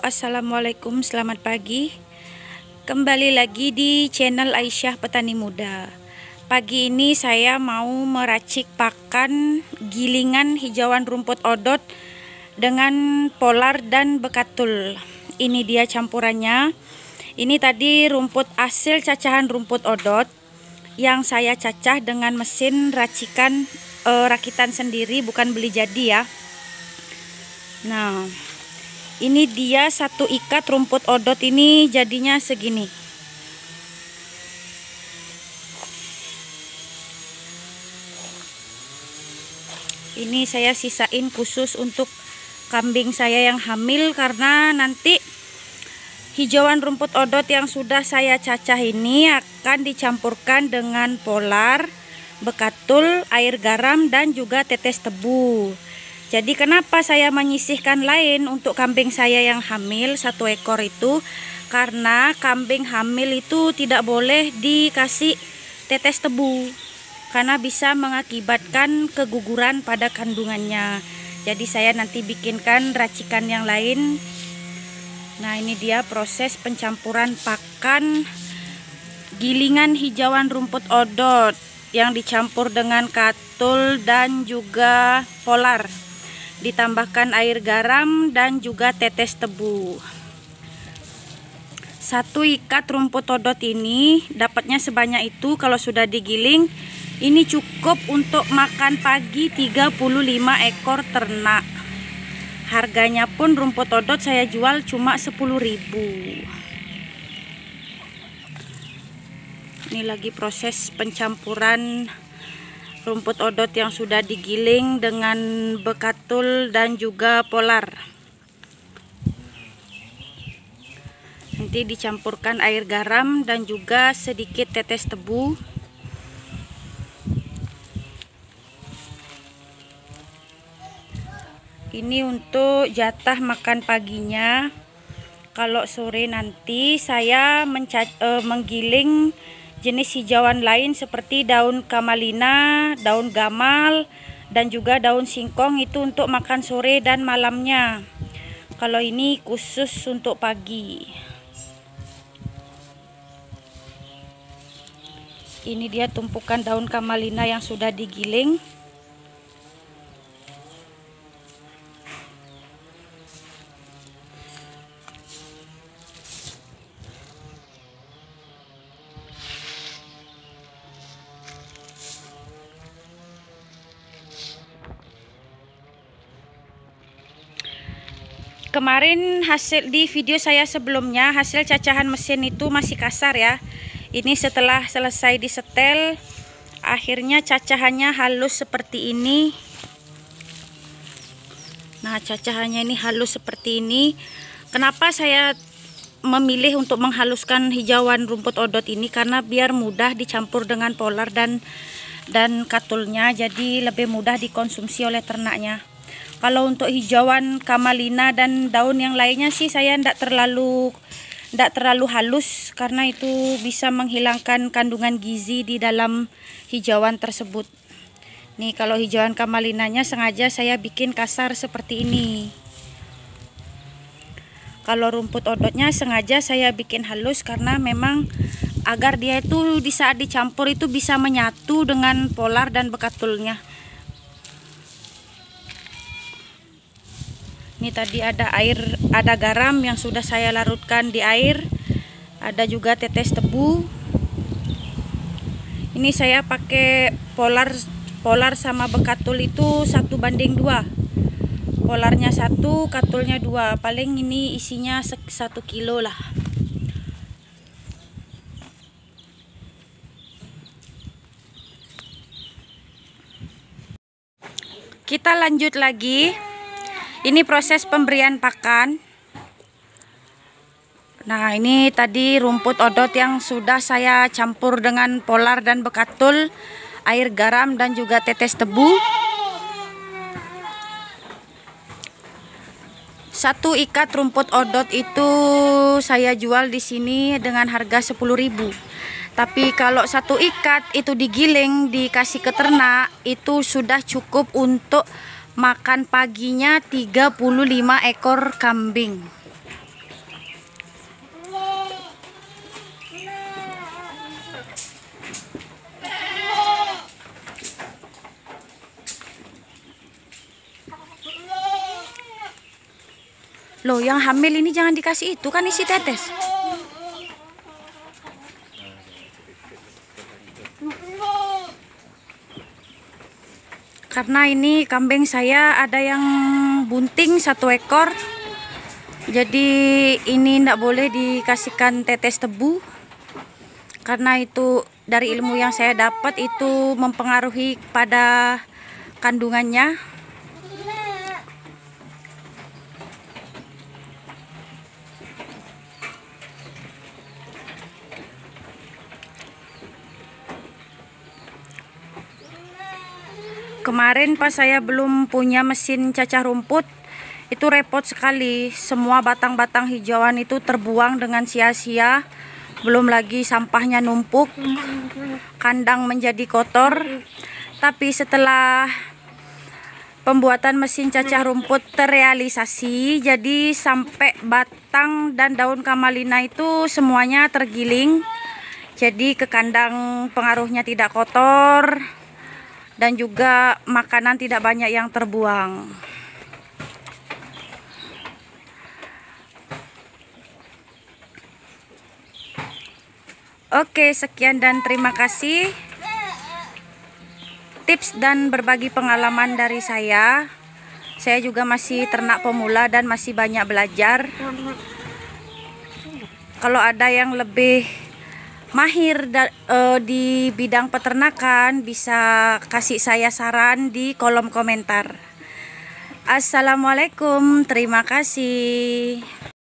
assalamualaikum, selamat pagi. Kembali lagi di channel Aisyah Petani Muda. Pagi ini saya mau meracik pakan gilingan hijauan rumput odot dengan polar dan bekatul. Ini dia campurannya. Ini tadi rumput hasil cacahan rumput odot yang saya cacah dengan mesin rakitan sendiri, bukan beli jadi ya. Nah, ini dia satu ikat rumput odot ini jadinya segini. Ini saya sisain khusus untuk kambing saya yang hamil, karena nanti hijauan rumput odot yang sudah saya cacah ini akan dicampurkan dengan polar, bekatul, air garam, dan juga tetes tebu. Jadi kenapa saya menyisihkan lain untuk kambing saya yang hamil 1 ekor itu? Karena kambing hamil itu tidak boleh dikasih tetes tebu, karena bisa mengakibatkan keguguran pada kandungannya. Jadi saya nanti bikinkan racikan yang lain. Nah, ini dia proses pencampuran pakan gilingan hijauan rumput odot yang dicampur dengan katul dan juga polar. Ditambahkan air garam dan juga tetes tebu. 1 ikat rumput odot ini dapatnya sebanyak itu. Kalau sudah digiling, ini cukup untuk makan pagi 35 ekor ternak. Harganya pun rumput odot saya jual cuma 10.000. Ini lagi proses pencampuran rumput odot yang sudah digiling dengan bekatul dan juga polar. Nanti dicampurkan air garam dan juga sedikit tetes tebu. Ini untuk jatah makan paginya. Kalau sore nanti saya menggiling jenis hijauan lain seperti daun kamalina, daun gamal, dan juga daun singkong, itu untuk makan sore dan malamnya. Kalau ini khusus untuk pagi. Ini dia tumpukan daun kamalina yang sudah digiling. Kemarin hasil di video saya sebelumnya, hasil cacahan mesin itu masih kasar ya. Ini setelah selesai disetel, akhirnya cacahannya halus seperti ini. Nah, cacahannya ini halus seperti ini. Kenapa saya memilih untuk menghaluskan hijauan rumput odot ini? Karena biar mudah dicampur dengan polar dan katulnya, jadi lebih mudah dikonsumsi oleh ternaknya. Kalau untuk hijauan kamalina dan daun yang lainnya sih saya tidak terlalu halus, karena itu bisa menghilangkan kandungan gizi di dalam hijauan tersebut. Nih, kalau hijauan kamalinanya sengaja saya bikin kasar seperti ini. Kalau rumput odotnya sengaja saya bikin halus, karena memang agar dia itu di saat dicampur itu bisa menyatu dengan polar dan bekatulnya. Ini tadi ada garam yang sudah saya larutkan di air, ada juga tetes tebu. Ini saya pakai polar sama bekatul itu 1:2. Polarnya 1, katulnya 2. Paling ini isinya 1 kilo lah. Kita lanjut lagi. Ini proses pemberian pakan. Nah, ini tadi rumput odot yang sudah saya campur dengan polar dan bekatul, air garam, dan juga tetes tebu. 1 ikat rumput odot itu saya jual di sini dengan harga 10.000. Tapi kalau 1 ikat itu digiling, dikasih ke ternak, itu sudah cukup untuk makan paginya 35 ekor kambing. Loh, yang hamil ini jangan dikasih itu, kan isi tetes. Karena ini kambing saya ada yang bunting 1 ekor. Jadi ini tidak boleh dikasihkan tetes tebu. Karena itu dari ilmu yang saya dapat itu mempengaruhi pada kandungannya. Kemarin pas saya belum punya mesin cacah rumput, itu repot sekali. Semua batang-batang hijauan itu terbuang dengan sia-sia. Belum lagi sampahnya numpuk, kandang menjadi kotor. Tapi setelah pembuatan mesin cacah rumput terrealisasi, jadi sampai batang dan daun kamalina itu semuanya tergiling. Jadi ke kandang pengaruhnya tidak kotor. Dan juga makanan tidak banyak yang terbuang. Oke, sekian dan terima kasih tips dan berbagi pengalaman dari saya. Saya juga masih ternak pemula dan masih banyak belajar. Kalau ada yang lebih mahir di bidang peternakan, bisa kasih saya saran di kolom komentar. Assalamualaikum, terima kasih.